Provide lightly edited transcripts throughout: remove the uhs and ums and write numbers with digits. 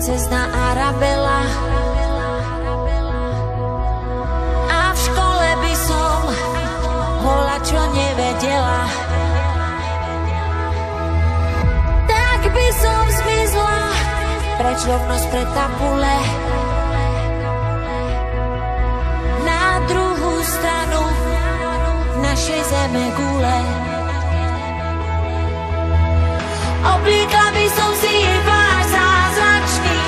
princezna Arabela. A v škole by som bola, čo nevedela, tak by som zmizla preč rovno spred tabule na druhú stranu našej zeme gule. Obliekla by som si jej pár zázračný,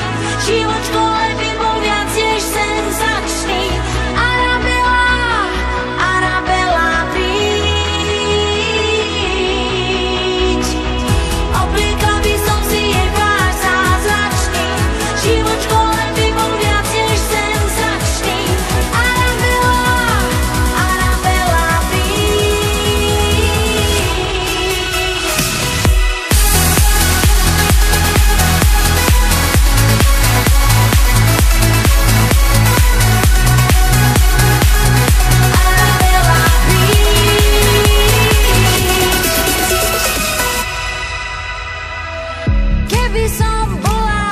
život v škole by bol viac tiež senzačný. Arabela, Arabela, príď. Obliekla by som si jej pár zázračný, život v škole by bol viac tiež senzačný. Arabela, Arabela, keby som bola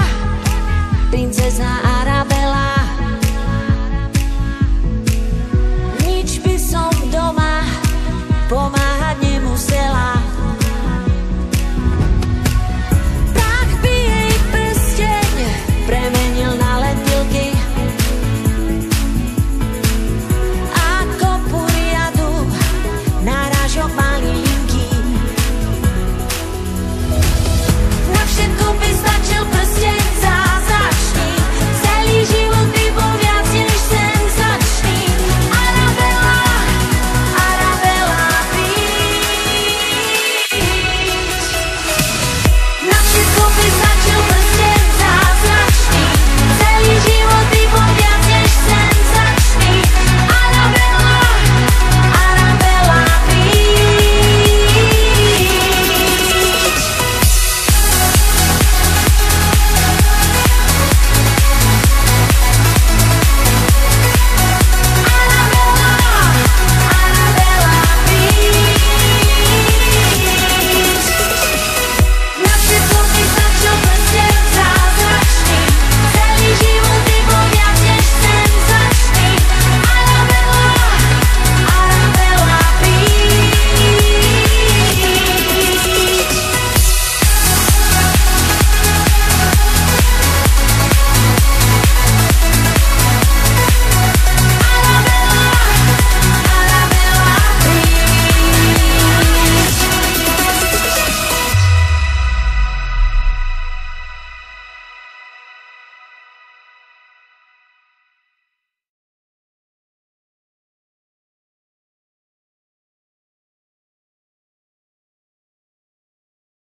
princezna Arabela, nič by som doma pomáhala.